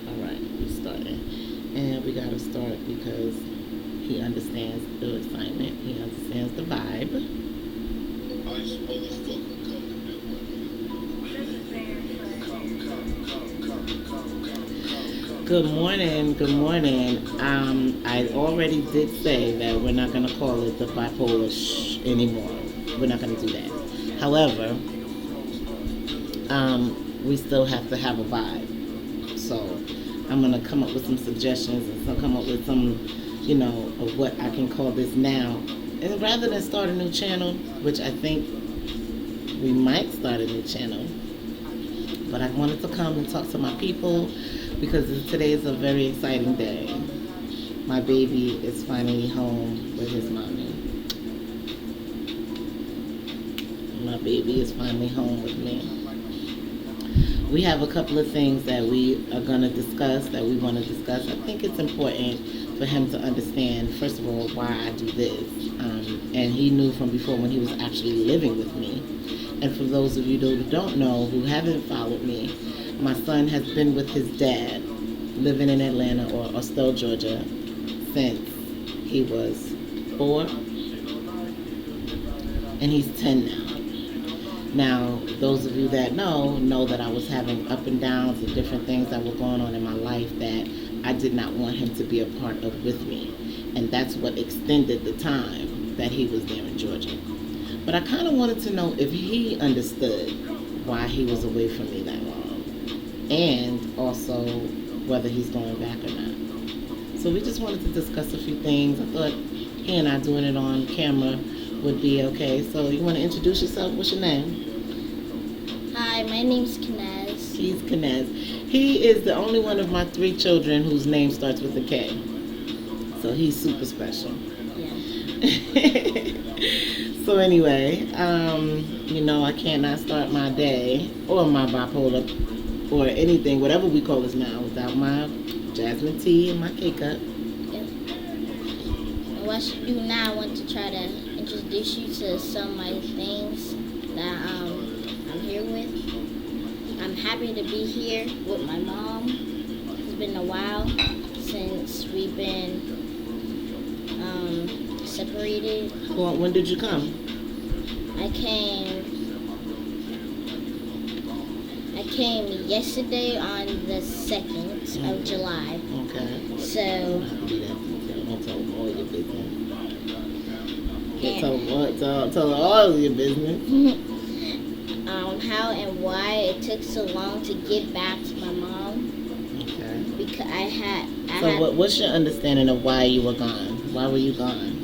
Alright, we started. And we gotta start because he understands the excitement. He understands the vibe. Good morning, good morning. I already did say that we're not gonna call it the bipolar anymore. We're not gonna do that. However, we still have to have a vibe. So I'm gonna come up with some suggestions and come up with some, of what I can call this now. And rather than start a new channel, which I think we might start a new channel, but I wanted to come and talk to my people because today is a very exciting day. My baby is finally home with his mommy. My baby is finally home with me. We have a couple of things that we are going to discuss, that we want to discuss. I think it's important for him to understand, first of all, why I do this. And he knew from before when he was actually living with me. And for those of you who don't know, who haven't followed me, my son has been with his dad, living in Atlanta or Austell, Georgia, since he was 4. And he's 10 now. Now, those of you that know that I was having up and downs and different things that were going on in my life that I did not want him to be a part of with me. And that's what extended the time that he was there in Georgia. But I kind of wanted to know if he understood why he was away from me that long. And also whether he's going back or not. So we just wanted to discuss a few things. I thought he and I doing it on camera would be okay. So you want to introduce yourself? What's your name? Hi, my name's Knez. He's Knez. He is the only one of my 3 children whose name starts with a K. So he's super special. Yeah. So anyway, I cannot start my day or my bipolar or anything, whatever we call this now, without my jasmine tea and my K-cup. Yeah. What I should do now, I want to try to introduce you to some of my things that I'm here with. I'm happy to be here with my mom. It's been a while since we've been separated. Well, when did you come? I came yesterday on the 2nd of July. Okay. So Don't tell them all your business. Tell all of your business. How and why it took so long to get back to my mom. Okay. Because what's your understanding of why you were gone? Why were you gone?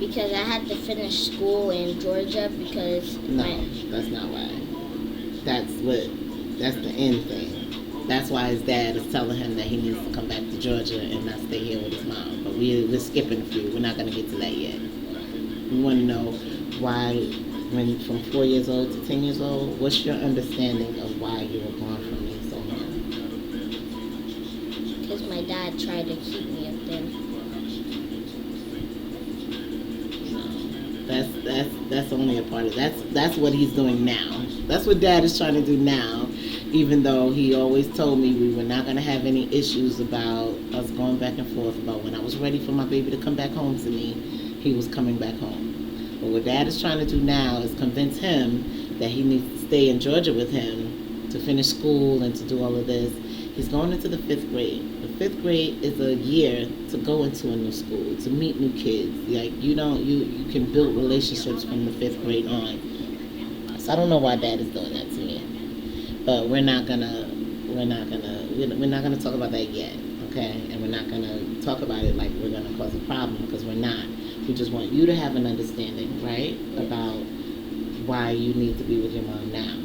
Because I had to finish school in Georgia because that's not why. That's the end thing. That's why his dad is telling him that he needs to come back to Georgia and not stay here with his mom. But we're skipping a few. We're not going to get to that yet. We want to know why, when from 4 years old to 10 years old, what's your understanding of why you were gone from me so long? Because my dad tried to keep me up there. That's only a part of that's what he's doing now. That's what Dad is trying to do now, even though he always told me we were not going to have any issues about us going back and forth about when I was ready for my baby to come back home to me, he was coming back home. But what Dad is trying to do now is convince him that he needs to stay in Georgia with him to finish school and to do all of this. He's going into the 5th grade. The 5th grade is a year to go into a new school, to meet new kids. Like you can build relationships from the 5th grade on. So I don't know why Dad is doing that to me, but we're not gonna talk about that yet, okay? And we're not gonna talk about it like we're gonna cause a problem because we're not. We just want you to have an understanding, right, about why you need to be with your mom now,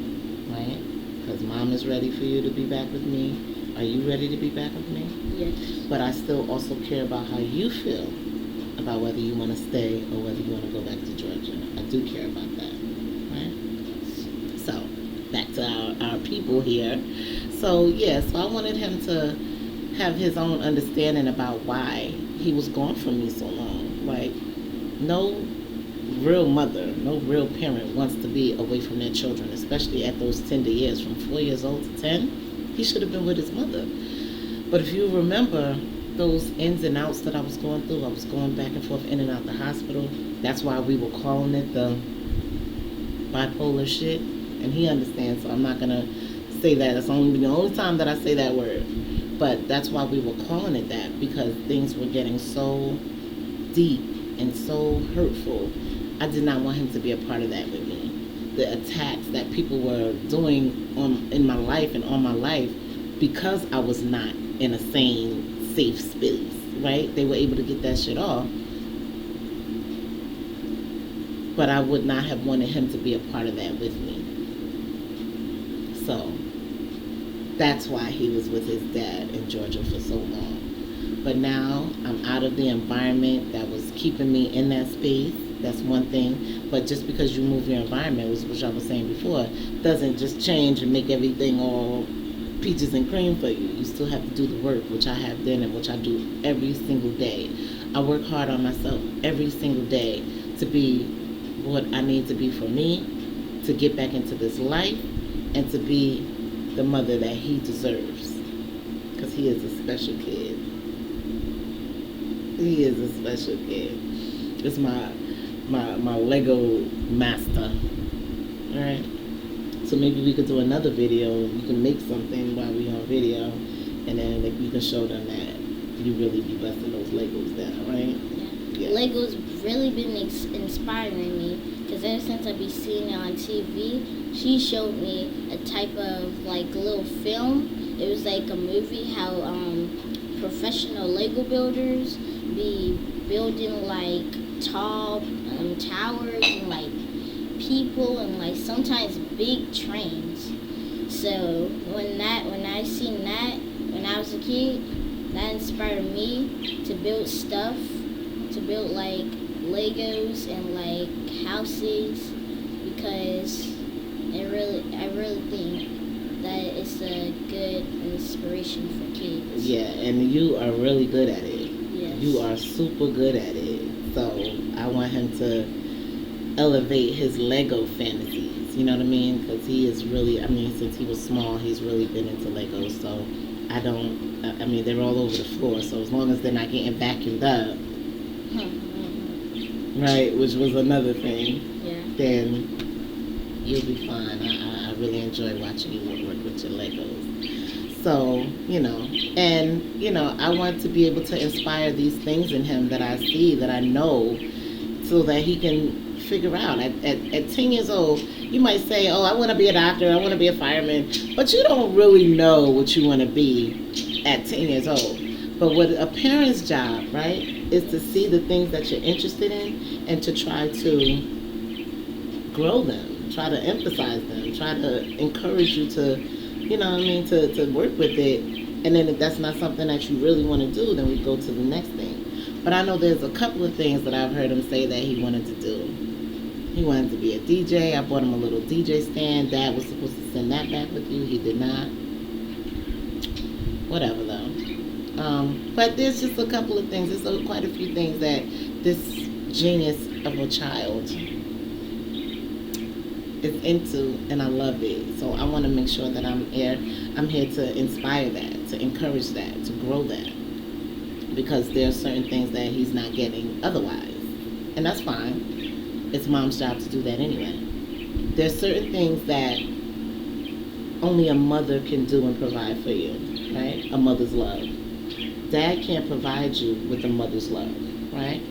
right? Because Mom is ready for you to be back with me. Are you ready to be back with me? Yes. But I still also care about how you feel about whether you want to stay or whether you want to go back to Georgia. I do care about that, right? So, back to our people here. So I wanted him to have his own understanding about why he was gone from me so long. Like, no real mother, no real parent wants to be away from their children, especially at those tender years, from 4 years old to 10. He should have been with his mother. But if you remember those ins and outs that I was going through, I was going back and forth in and out the hospital. That's why we were calling it the bipolar shit. And he understands, so I'm not going to say that. That's only the only time that I say that word. But that's why we were calling it that, because things were getting so deep and so hurtful. I did not want him to be a part of that with me. The attacks that people were doing in my life and on my life, because I was not in a sane, safe space, right? They were able to get that shit off. But I would not have wanted him to be a part of that with me. So that's why he was with his dad in Georgia for so long. But now I'm out of the environment that was keeping me in that space. That's one thing. But just because you move your environment, which I was saying before, doesn't just change and make everything all peaches and cream for you. You still have to do the work, which I have done and which I do every single day. I work hard on myself every single day to be what I need to be for me, to get back into this life, and to be the mother that he deserves. Because he is a special kid. He is a special kid. It's my Lego master. Alright? So maybe we could do another video. You can make something while we're on video, and then you can show them that you really be busting those Legos down, right? Yeah. Lego's really been inspiring me, because ever since I be seeing it on TV, she showed me a type of like little film. It was like a movie how professional Lego builders be building like tall towers and like people and like sometimes big trains. So when I seen that when I was a kid, that inspired me to build stuff, to build like Legos and like houses, because I really think that it's a good inspiration for kids. Yeah, and you are really good at it. Yes. You are super good at it. So I want him to elevate his Lego fantasies. You know what I mean? Because he is really, since he was small, he's really been into Legos. So they're all over the floor. So as long as they're not getting vacuumed up, right, which was another thing, then you'll be fine. I really enjoy watching you work with your Legos. So, I want to be able to inspire these things in him that I see, that I know, so that he can figure out. At 10 years old, you might say, oh, I want to be a doctor, I want to be a fireman, but you don't really know what you want to be at 10 years old. But what a parent's job, right, is to see the things that you're interested in and to try to grow them, try to emphasize them, try to encourage you to, to work with it. And then if that's not something that you really want to do, then we go to the next thing. But I know there's a couple of things that I've heard him say that he wanted to do. He wanted to be a DJ. I bought him a little DJ stand. Dad was supposed to send that back with you. He did not. Whatever, though. But there's just a couple of things. There's quite a few things that this genius of a child is into, and I love it. So I want to make sure that I'm here to inspire that, to encourage that, to grow that. Because there are certain things that he's not getting otherwise. And that's fine. It's mom's job to do that anyway. There's certain things that only a mother can do and provide for you, right? A mother's love. Dad can't provide you with a mother's love, right?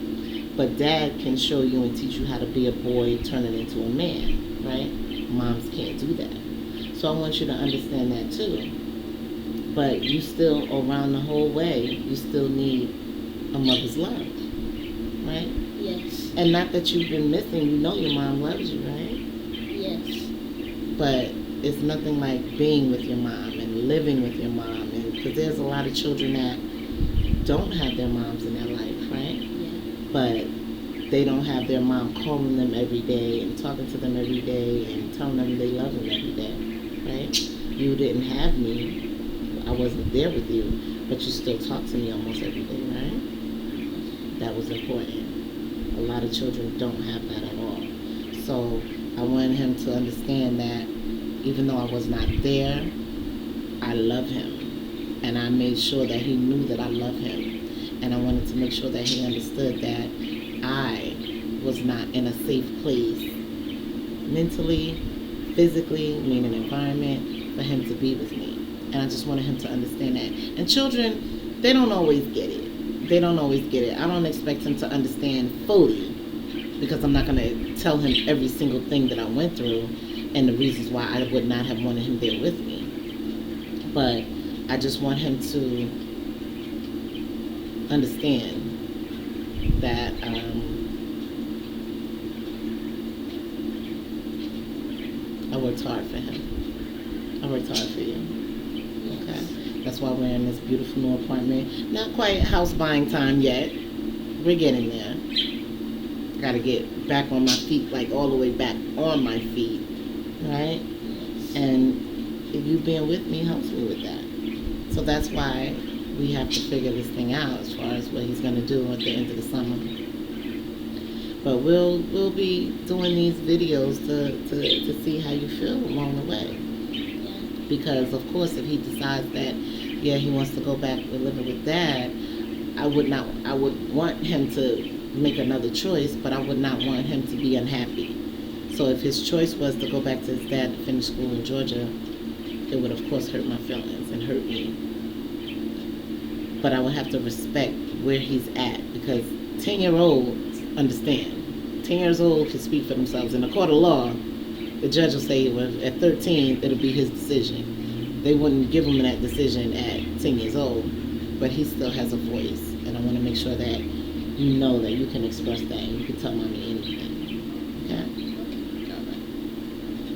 But dad can show you and teach you how to be a boy turning into a man, right? Moms can't do that. So I want you to understand that too. But you still, around the whole way, you still need a mother's love, right? Yes. And not that you've been missing, you know your mom loves you, right? Yes. But it's nothing like being with your mom and living with your mom, and because there's a lot of children that don't have their moms in their life, right? Yeah. But they don't have their mom calling them every day and talking to them every day and telling them they love them every day, right? You didn't have me. I wasn't there with you, but you still talk to me almost every day, right? That was important. A lot of children don't have that at all. So I wanted him to understand that even though I was not there, I love him. And I made sure that he knew that I love him. And I wanted to make sure that he understood that I was not in a safe place mentally, physically, meaning environment, for him to be with me. And I just wanted him to understand that. And children, they don't always get it. They don't always get it. I don't expect him to understand fully, because I'm not going to tell him every single thing that I went through and the reasons why I would not have wanted him there with me. But I just want him to understand that I worked hard for him. I worked hard for you. Okay. That's why we're in this beautiful new apartment. Not quite house buying time yet. We're getting there. Gotta get back on my feet, like all the way back on my feet. Right? And you being with me helps me with that. So that's why we have to figure this thing out as far as what he's going to do at the end of the summer. But we'll be doing these videos to see how you feel along the way. Yeah. Because of course, if he decides that he wants to go back to living with Dad, I would want him to make another choice, but I would not want him to be unhappy. So if his choice was to go back to his dad to finish school in Georgia, it would of course hurt my feelings and hurt me. But I would have to respect where he's at, because 10-year-olds understand. 10 years old can speak for themselves. In a court of law, the judge will say, well, at 13, it'll be his decision. They wouldn't give him that decision at 10 years old, but he still has a voice. And I want to make sure that you know that you can express that and you can tell mommy anything. Okay?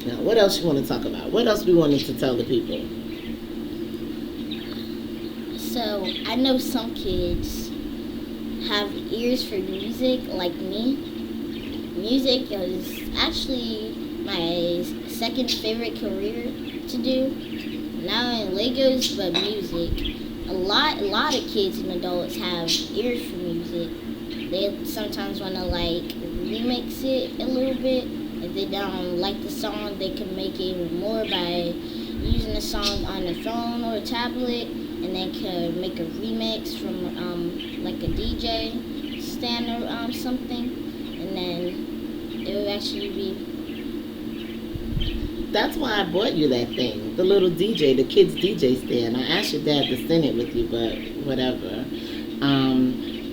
Now, what else you want to talk about? What else we wanted to tell the people? So, I know some kids have ears for music, like me. Music is actually my second favorite career to do. Now in Legos, but music. A lot of kids and adults have ears for music. They sometimes want to remix it a little bit. If they don't like the song, they can make it even more by using the song on a phone or a tablet, and then can make a remix from a DJ stand or something, and then it would actually be. That's why I bought you that thing, the little DJ, the kids DJ stand. I asked your dad to send it with you, but whatever.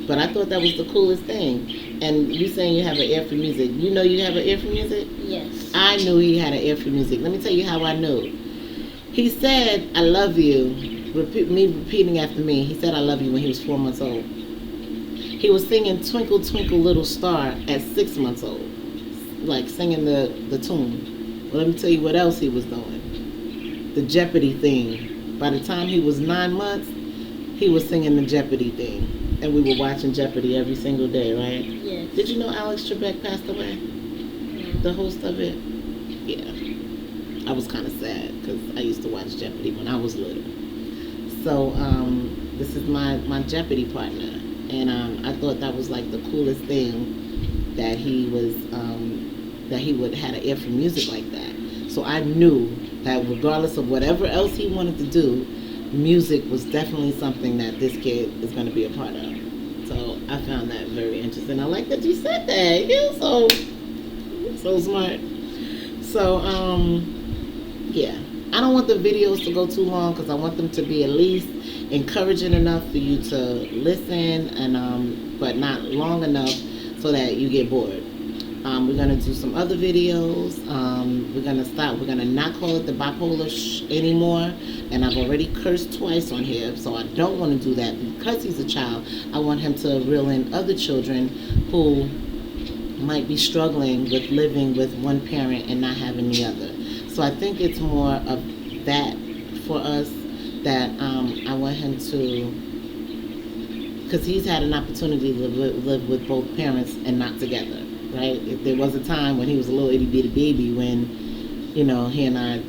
But I thought that was the coolest thing. And you saying you have an ear for music. You know you have an ear for music? Yes. I knew he had an ear for music. Let me tell you how I knew. He said, I love you. Repeating after me. He said, I love you when he was 4 months old. He was singing Twinkle, Twinkle, Little Star at 6 months old. Like singing the tune. Well, let me tell you what else he was doing. The Jeopardy thing. By the time he was 9 months, he was singing the Jeopardy thing. And we were watching Jeopardy every single day, right? Yes. Did you know Alex Trebek passed away? No. The host of it? Yeah. I was kind of sad because I used to watch Jeopardy when I was little. So this is my Jeopardy partner. And I thought that was like the coolest thing that he was, that he would had an ear for music like that. So I knew that regardless of whatever else he wanted to do, music was definitely something that this kid is going to be a part of. So I found that very interesting. I like that you said that. You're so smart. So yeah, I don't want the videos to go too long because I want them to be at least encouraging enough for you to listen, and but not long enough so that you get bored. We're going to do some other videos. We're going to not call it the bipolar anymore. And I've already cursed twice on here, so I don't want to do that because he's a child. I want him to reel in other children who might be struggling with living with one parent and not having the other. So I think it's more of that for us, that I want him to, because he's had an opportunity to live with both parents and not together. Right? There was a time when he was a little itty bitty baby when, you know, he and I,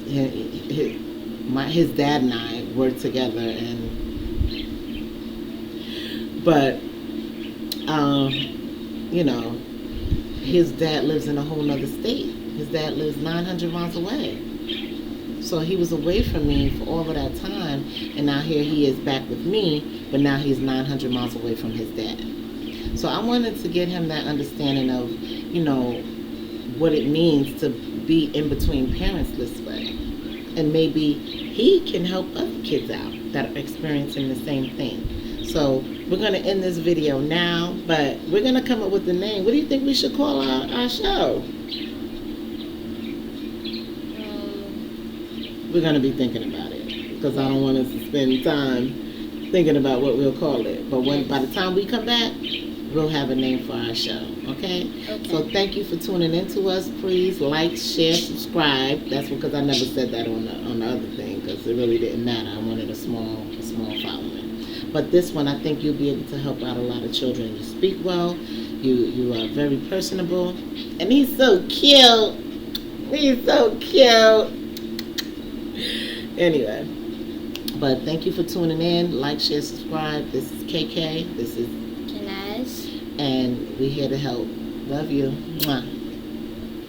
his dad and I worked together, but you know, his dad lives in a whole nother state. His dad lives 900 miles away. So he was away from me for all of that time, and now here he is back with me, but now he's 900 miles away from his dad. So I wanted to get him that understanding of, you know, what it means to be in between parents this way. And maybe he can help other kids out that are experiencing the same thing. So we're going to end this video now, but we're going to come up with the name. What do you think we should call our show? We're going to be thinking about it, because I don't want us to spend time thinking about what we'll call it. But by the time we come back, we'll have a name for our show, okay? So thank you for tuning in to us. Please like, share, subscribe. That's because I never said that on the other thing, because it really didn't matter. I wanted a small following. But this one, I think you'll be able to help out a lot of children. You speak well. You are very personable. And he's so cute. He's so cute. Anyway, but thank you for tuning in. Like, share, subscribe. This is KK. This is Kanaz. and we're here to help. Love you. Mwah.